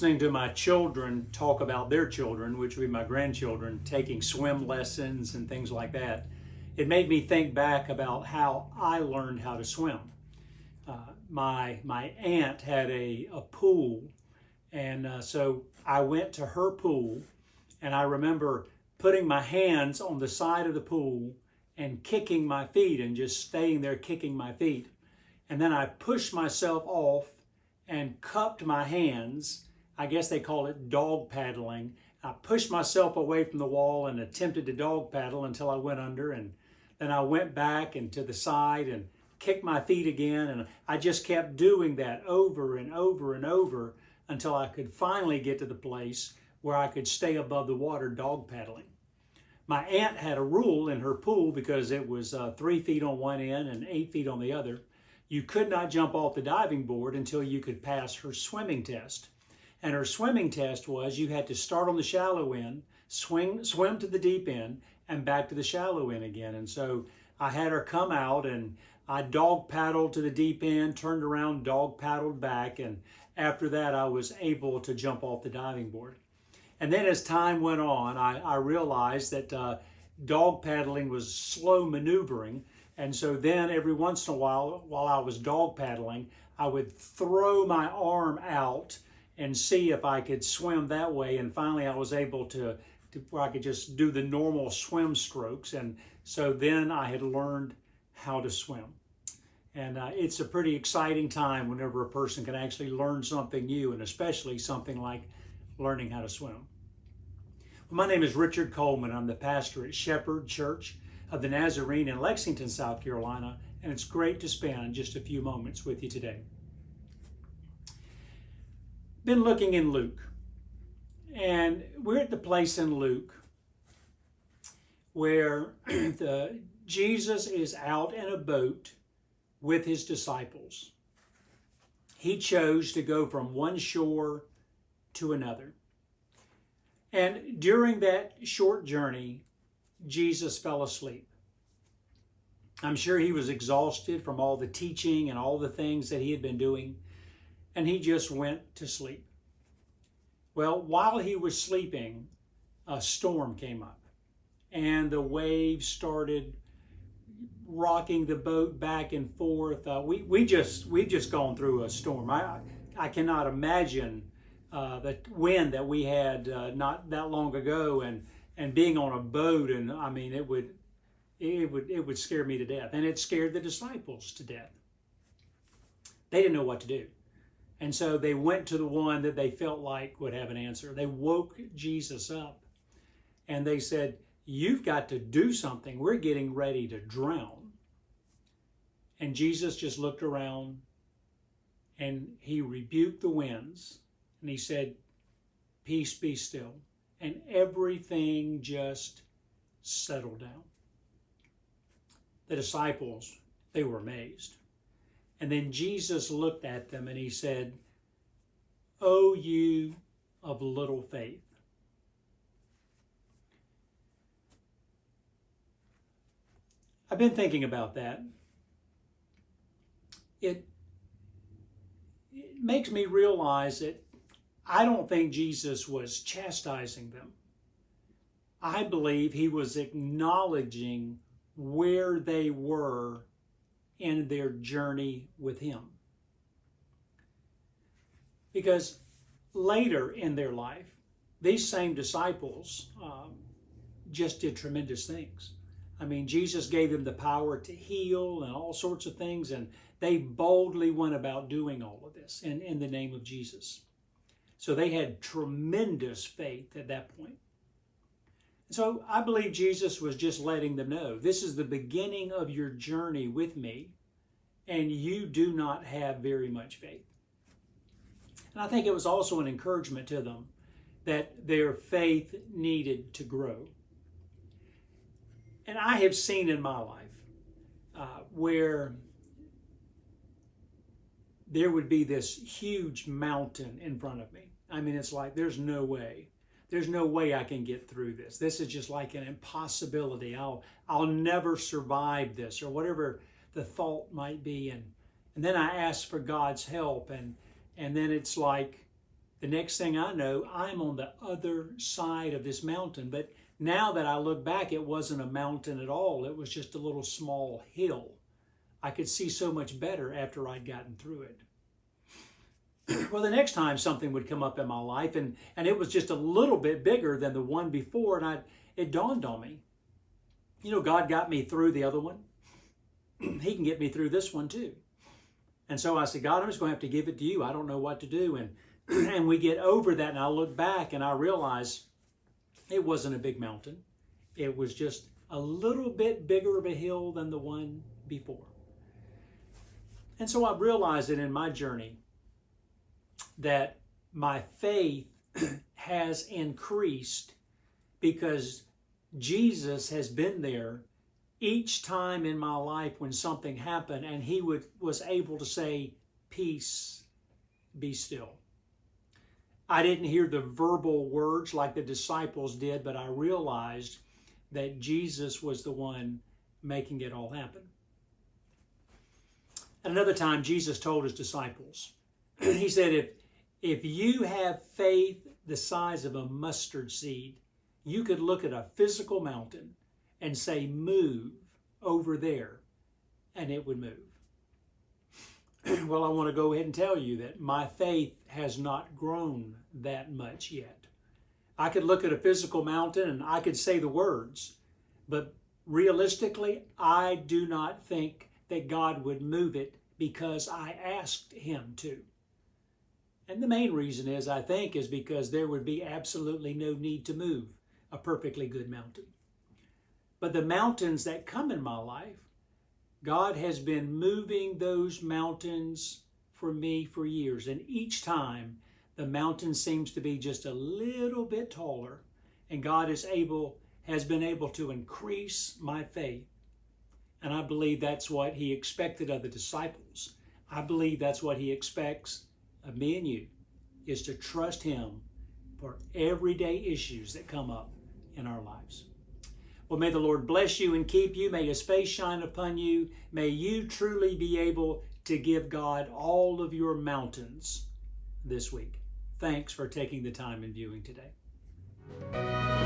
listening to my children talk about their children, which would be my grandchildren, taking swim lessons and things like that, it made me think back about how I learned how to swim. My aunt had a pool, and so I went to her pool, and I remember putting my hands on the side of the pool and kicking my feet and just staying there kicking my feet. And then I pushed myself off and cupped my hands. I guess they call it dog paddling. I pushed myself away from the wall and attempted to dog paddle until I went under, and then I went back and to the side and kicked my feet again, and I just kept doing that over and over and over until I could finally get to the place where I could stay above the water dog paddling. My aunt had a rule in her pool because it was 3 feet on one end and 8 feet on the other. You could not jump off the diving board until you could pass her swimming test. And her swimming test was you had to start on the shallow end, swim to the deep end, and back to the shallow end again. And so I had her come out, and I dog paddled to the deep end, turned around, dog paddled back, and after that I was able to jump off the diving board. And then as time went on, I realized that dog paddling was slow maneuvering. And so then every once in a while I was dog paddling, I would throw my arm out and see if I could swim that way. And finally I was able to where I could just do the normal swim strokes. And so then I had learned how to swim. And it's a pretty exciting time whenever a person can actually learn something new, and especially something like learning how to swim. Well, my name is Richard Coleman. I'm the pastor at Shepherd Church of the Nazarene in Lexington, South Carolina, and it's great to spend just a few moments with you today. Been looking in Luke, and we're at the place in Luke where Jesus is out in a boat with his disciples. He chose to go from one shore to another. And during that short journey, Jesus fell asleep. I'm sure he was exhausted from all the teaching and all the things that he had been doing, and he just went to sleep. Well, while he was sleeping, a storm came up, and the waves started rocking the boat back and forth. We've just gone through a storm. I cannot imagine the wind that we had not that long ago, and being on a boat, and I mean it would scare me to death, and it scared the disciples to death. They didn't know what to do, and so they went to the one that they felt like would have an answer. They woke Jesus up, and they said, "You've got to do something. We're getting ready to drown." And Jesus just looked around, and he rebuked the winds, and he said, "Peace, be still." And everything just settled down. The disciples, they were amazed. And then Jesus looked at them and he said, "O you of little faith." I've been thinking about that. It makes me realize that I don't think Jesus was chastising them. I believe he was acknowledging where they were in their journey with him. Because later in their life, these same disciples just did tremendous things. I mean, Jesus gave them the power to heal and all sorts of things, and they boldly went about doing all of this in the name of Jesus. So they had tremendous faith at that point. So I believe Jesus was just letting them know, this is the beginning of your journey with me, and you do not have very much faith. And I think it was also an encouragement to them that their faith needed to grow. And I have seen in my life where there would be this huge mountain in front of me. I mean, it's like, there's no way I can get through this. This is just like an impossibility. I'll never survive this, or whatever the thought might be. And then I ask for God's help, and then it's like The next thing I know, I'm on the other side of this mountain. But now that I look back, it wasn't a mountain at all. It was just a little small hill. I could see so much better after I'd gotten through it. Well, the next time something would come up in my life, and it was just a little bit bigger than the one before, and it dawned on me, God got me through the other one. He can get me through this one too. And so I said, God, I'm just going to have to give it to you. I don't know what to do. And we get over that, and I look back and I realize it wasn't a big mountain. It was just a little bit bigger of a hill than the one before. And so I realized that in my journey that my faith has increased because Jesus has been there each time in my life when something happened, and he was able to say, peace, be still. I didn't hear the verbal words like the disciples did, but I realized that Jesus was the one making it all happen. At another time, Jesus told his disciples, he said, if you have faith the size of a mustard seed, you could look at a physical mountain and say, move over there, and it would move. Well, I want to go ahead and tell you that my faith has not grown that much yet. I could look at a physical mountain and I could say the words, but realistically, I do not think that God would move it because I asked him to. And the main reason is, I think, is because there would be absolutely no need to move a perfectly good mountain. But the mountains that come in my life, God has been moving those mountains for me for years. And each time the mountain seems to be just a little bit taller, and God has been able to increase my faith. And I believe that's what he expected of the disciples. I believe that's what he expects of me and you, is to trust him for everyday issues that come up in our lives. Well, may the Lord bless you and keep you. May his face shine upon you. May you truly be able to give God all of your mountains this week. Thanks for taking the time and viewing today.